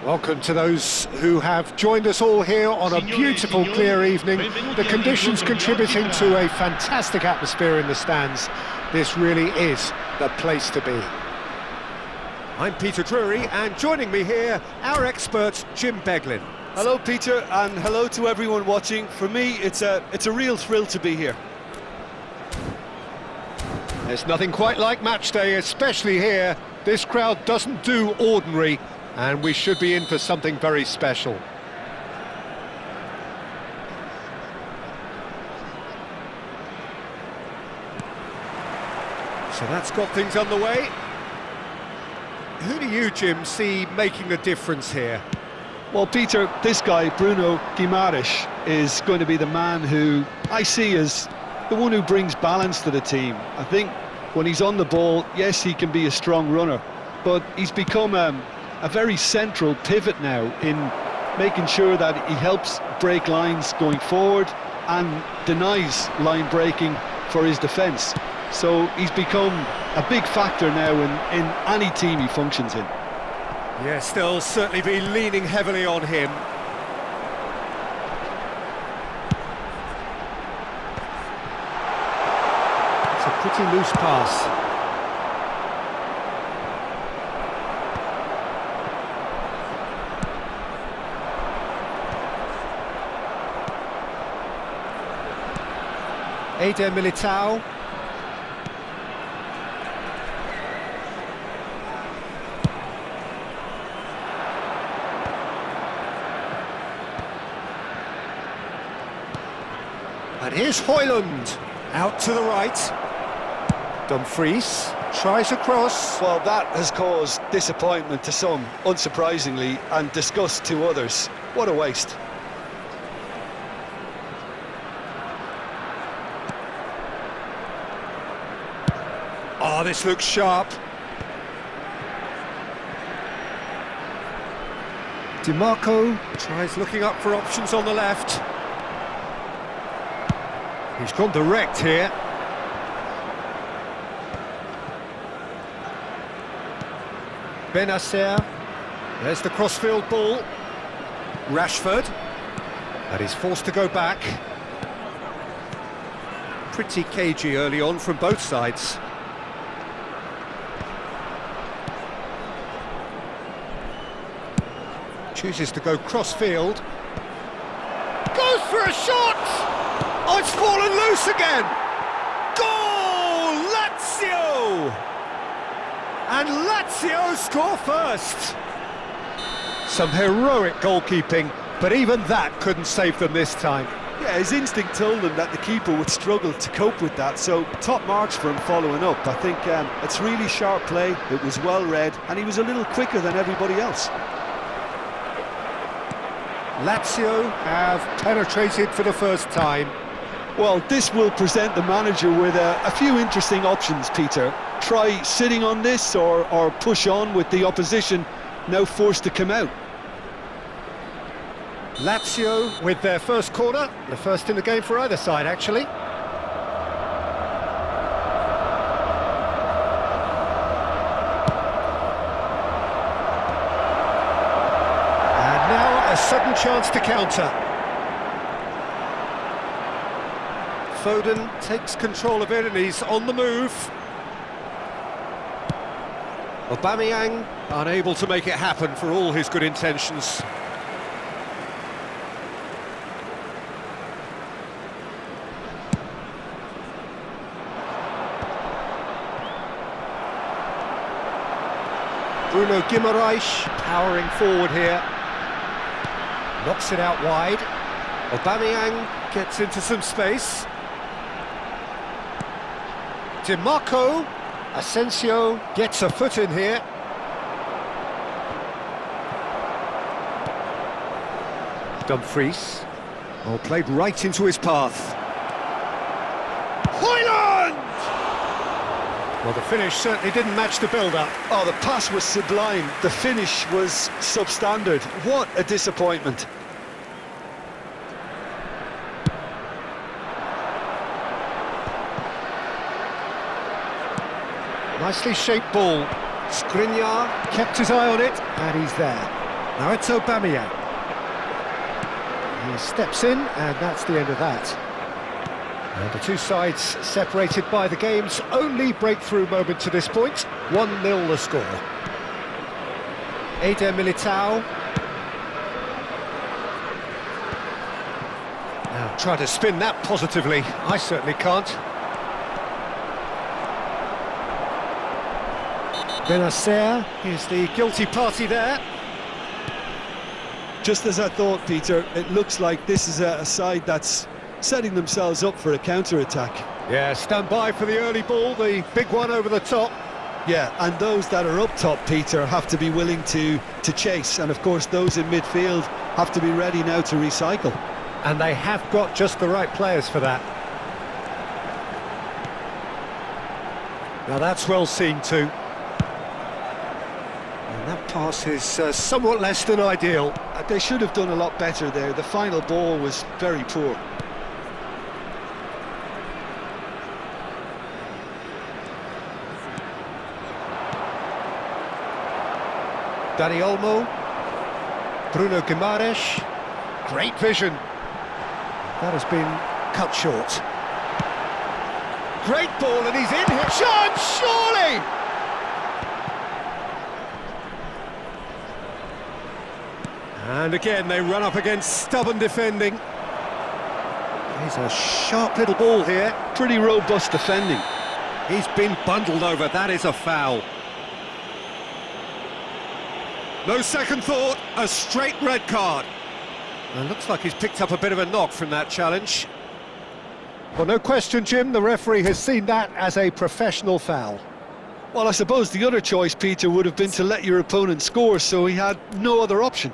Welcome to those who have joined us all here on a beautiful, clear evening. The conditions contributing to a fantastic atmosphere in the stands. This really is the place to be. I'm Peter Drury, and joining me here, our expert, Jim Beglin. Hello, Peter, and hello to everyone watching. For me, it's a real thrill to be here. There's nothing quite like match day, especially here. This crowd doesn't do ordinary, and we should be in for something very special. So that's got things underway. Who do you, Jim, see making the difference here? Well, Peter, this guy, Bruno Guimaraes, is going to be the man who I see as the one who brings balance to the team. I think when he's on the ball, yes, he can be a strong runner, but he's become a very central pivot now in making sure that he helps break lines going forward and denies line breaking for his defence. So he's become a big factor now in any team he functions in. Yes, they'll certainly be leaning heavily on him. It's a pretty loose pass. Eder Militao. And here's Højlund, out to the right. Dumfries tries a cross. Well, that has caused disappointment to some, unsurprisingly, and disgust to others. What a waste. Oh, this looks sharp. DiMarco tries looking up for options on the left. He's gone direct here. Benacer. There's the crossfield ball. Rashford. And he's forced to go back. Pretty cagey early on from both sides. Chooses to go cross-field. Goes for a shot! Oh, it's fallen loose again! Goal! Lazio! And Lazio score first! Some heroic goalkeeping, but even that couldn't save them this time. Yeah, his instinct told him that the keeper would struggle to cope with that, so top marks for him following up. I think it's really sharp play, it was well read, and he was a little quicker than everybody else. Lazio have penetrated for the first time. Well, this will present the manager with a few interesting options, Peter. Try sitting on this or push on with the opposition now forced to come out. Lazio with their first corner, the first in the game for either side, actually. A sudden chance to counter. Foden takes control of it and he's on the move. Aubameyang unable to make it happen for all his good intentions. Bruno Guimaraes powering forward here. Knocks it out wide. Aubameyang gets into some space. DiMarco. Asensio gets a foot in here. Dumfries. Oh, played right into his path. Højlund! Well, the finish certainly didn't match the build-up. Oh, the pass was sublime. The finish was substandard. What a disappointment. Nicely shaped ball. Skriniar kept his eye on it, and he's there. Now it's Aubameyang. He steps in, and that's the end of that. And the two sides separated by the game's only breakthrough moment to this point. 1-0 the score. Eder Militao. Now try to spin that positively. I certainly can't. Benacer is the guilty party there. Just as I thought, Peter, it looks like this is a side that's setting themselves up for a counter-attack. Yeah, stand by for the early ball, the big one over the top. Yeah, and those that are up top, Peter, have to be willing to chase. And of course, those in midfield have to be ready now to recycle. And they have got just the right players for that. Now that's well seen too. And that pass is somewhat less than ideal. They should have done a lot better there. The final ball was very poor. Dani Olmo, Bruno Guimaraes, great vision. That has been cut short. Great ball, and he's in here. Shot, surely! And again, they run up against stubborn defending. He's a sharp little ball here. Pretty robust defending. He's been bundled over, that is a foul. No second thought, a straight red card. And looks like he's picked up a bit of a knock from that challenge. Well, no question, Jim, the referee has seen that as a professional foul. Well, I suppose the other choice, Peter, would have been to let your opponent score, so he had no other option.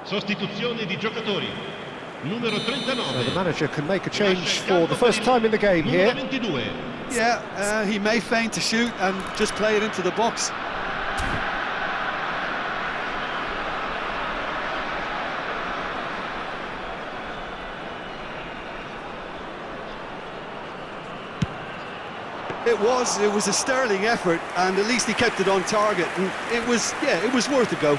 Sostituzione di giocatori. Numero 39. So the manager can make a change for the first time in the game here. Numero 22. Yeah, he may feign to shoot and just play it into the box. It was a sterling effort, and at least he kept it on target, and it was worth a go.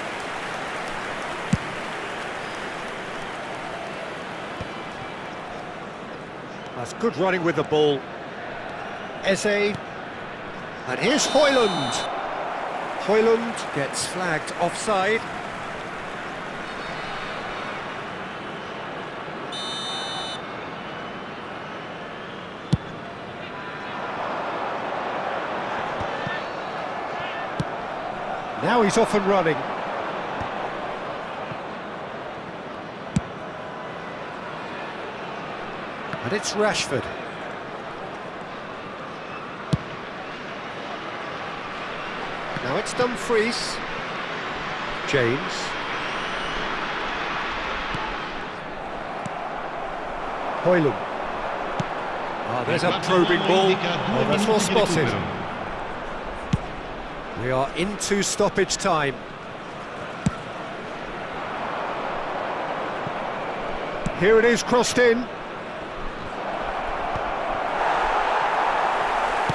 That's good running with the ball. Eze. And here's Højlund. Højlund gets flagged offside. Now he's off and running. And it's Rashford. Now it's Dumfries. James. Højlund. Ah, there's a probing ball. Oh, that's well spotted. We are into stoppage time. Here it is, crossed in.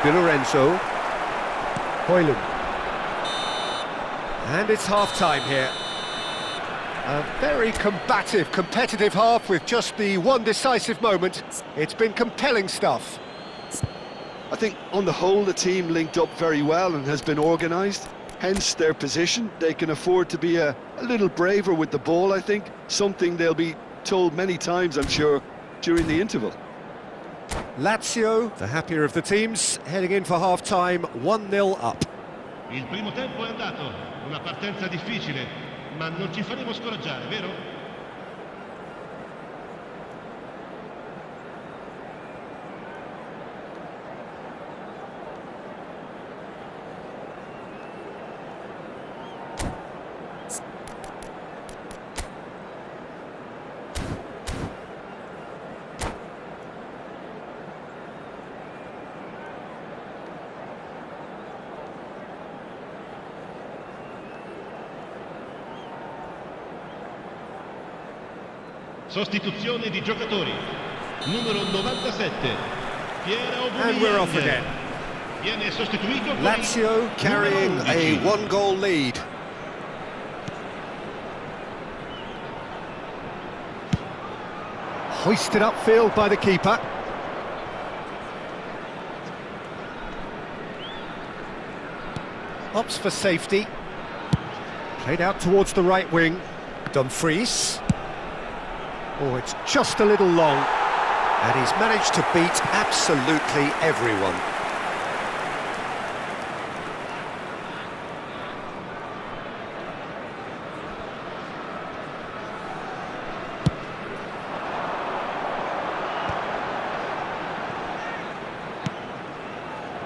Di Lorenzo. Højlund. And it's half-time here. A very combative, competitive half with just the one decisive moment. It's been compelling stuff. I think on the whole the team linked up very well and has been organised, hence their position. They can afford to be a little braver with the ball, I think, something they'll be told many times, I'm sure, during the interval. Lazio, the happier of the teams, heading in for half-time, 1-0 up. Il primo tempo è andato, una partenza difficile, ma non ci faremo scoraggiare, vero? Sostituzione di giocatori. Numero 97, Pierre Aubameyang. And we're off again. Viene sostituito con Lazio carrying a one-goal lead. Hoisted upfield by the keeper. Opts for safety. Played out towards the right wing. Dumfries. Oh, it's just a little long. And he's managed to beat absolutely everyone.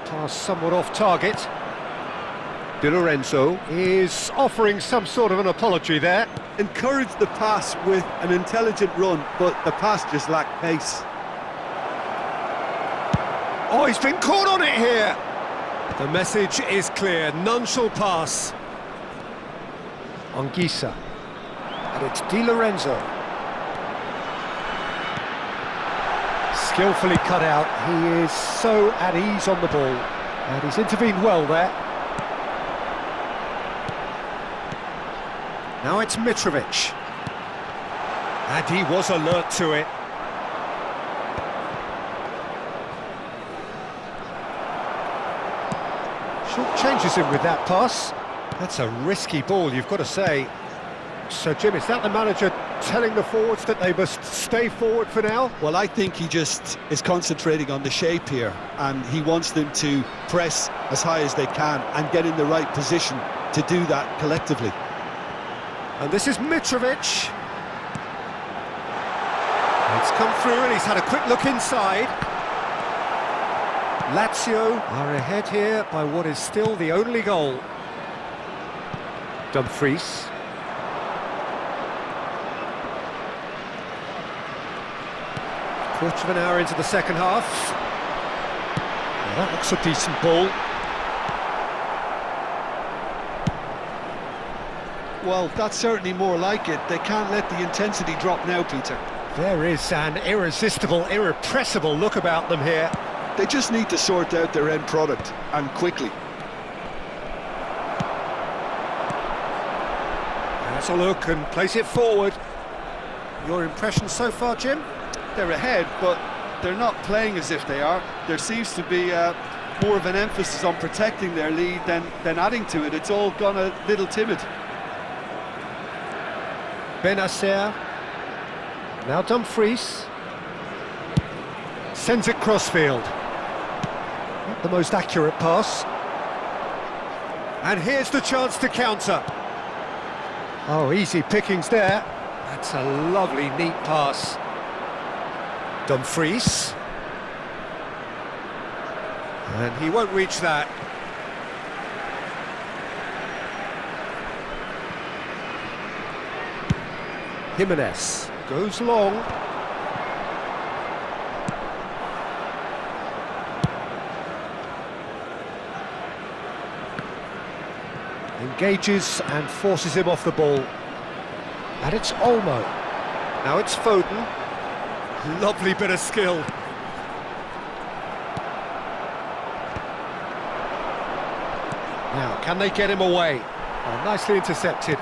Pass somewhat off target. Di Lorenzo is offering some sort of an apology there. Encouraged the pass with an intelligent run, but the pass just lacked pace. Oh, he's been caught on it here. The message is clear, none shall pass. Anguissa. And it's Di Lorenzo. Skillfully cut out, he is so at ease on the ball. And he's intervened well there. Now it's Mitrovic. And he was alert to it. Short changes him with that pass. That's a risky ball, you've got to say. So, Jim, is that the manager telling the forwards that they must stay forward for now? Well, I think he just is concentrating on the shape here, and he wants them to press as high as they can and get in the right position to do that collectively. And this is Mitrovic. It's come through and he's had a quick look inside. Lazio are ahead here by what is still the only goal. Dumfries. Quarter of an hour into the second half. Well, that looks a decent ball. Well, that's certainly more like it. They can't let the intensity drop now, Peter. There is an irresistible, irrepressible look about them here. They just need to sort out their end product, and quickly. That's a look and place it forward. Your impression so far, Jim? They're ahead, but they're not playing as if they are. There seems to be more of an emphasis on protecting their lead than adding to it. It's all gone a little timid. Benacer. Now Dumfries. Sends it crossfield. Not the most accurate pass. And here's the chance to counter. Oh, easy pickings there. That's a lovely, neat pass. Dumfries. And he won't reach that. Jimenez goes long. Engages and forces him off the ball. And it's Olmo. Now it's Foden. Lovely bit of skill. Now, can they get him away? Oh, nicely intercepted.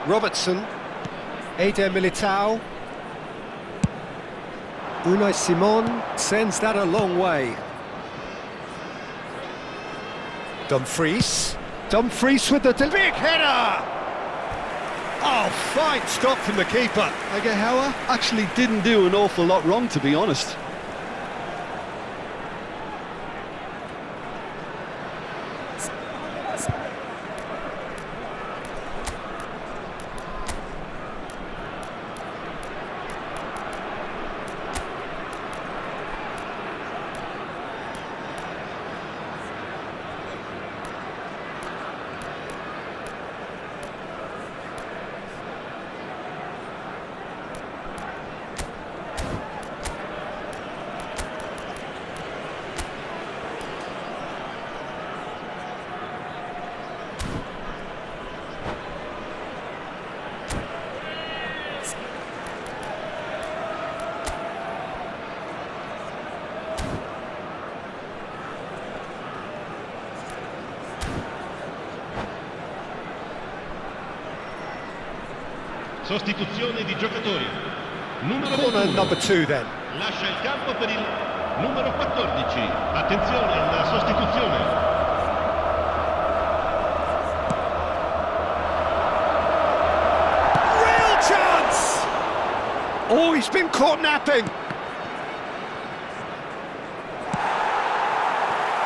Robertson. Eder Militao. Unai Simon sends that a long way. Dumfries. Dumfries with the big header! Oh, fine stop from the keeper. Agahawa actually didn't do an awful lot wrong, to be honest. Sostituzione di giocatori. Numero Corner 21. number 2 then. Lascia il campo per il numero 14. Attenzione alla sostituzione. Real chance! Oh, he's been caught napping.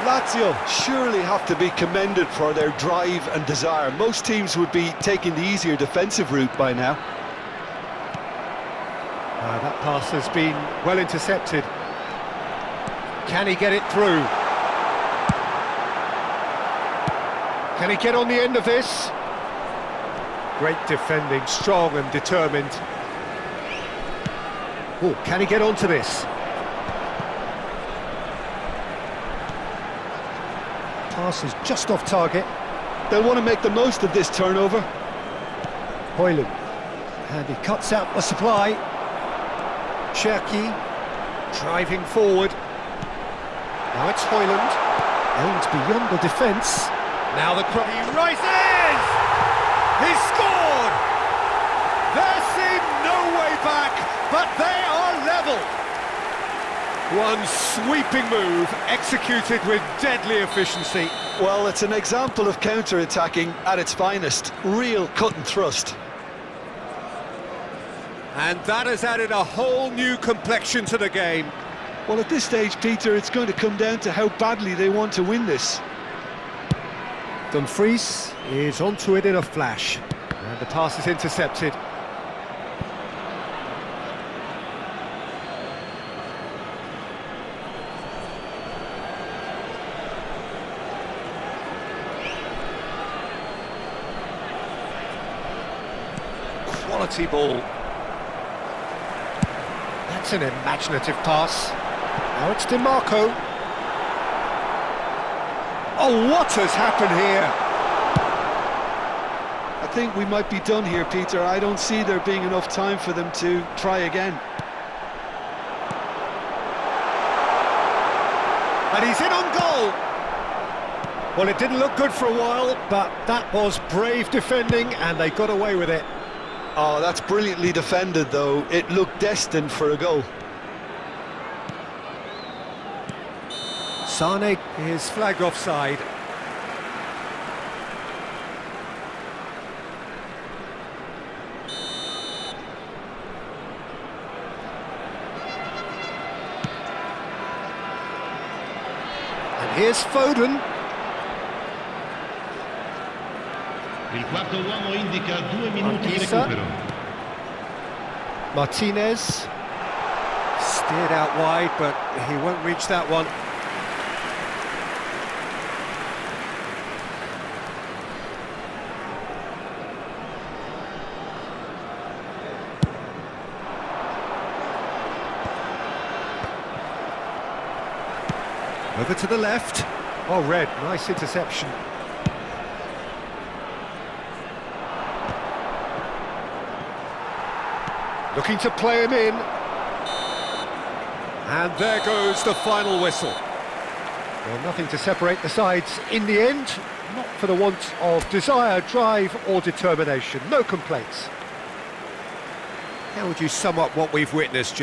Lazio surely have to be commended for their drive and desire. Most teams would be taking the easier defensive route by now. That pass has been well intercepted. Can he get it through? Can he get on the end of this? Great defending, strong and determined. Oh, can he get onto this? Pass is just off target. They'll want to make the most of this turnover. Højlund, and he cuts out the supply. Cherki, driving forward. Now it's Højlund, aimed beyond the defence. Now the cross. He rises! He scored! There seemed no way back, but they are level. One sweeping move, executed with deadly efficiency. Well, it's an example of counter-attacking at its finest. Real cut and thrust. And that has added a whole new complexion to the game. Well, at this stage, Peter, it's going to come down to how badly they want to win this. Dumfries is onto it in a flash. And the pass is intercepted. Quality ball. That's an imaginative pass. Now it's DiMarco. Oh, what has happened here? I think we might be done here, Peter. I don't see there being enough time for them to try again. And he's in on goal. Well, it didn't look good for a while, but that was brave defending, and they got away with it. Oh, that's brilliantly defended, though. It looked destined for a goal. Sane is flagged offside. And here's Foden. Il quarto uomo indica 2 minuti di Anguissa. recupero. Martinez. Steered out wide, but he won't reach that one. Over to the left. Oh, Red, nice interception. Looking to play him in. And there goes the final whistle. Well, nothing to separate the sides in the end, not for the want of desire, drive or determination. No complaints. How would you sum up what we've witnessed, Jim?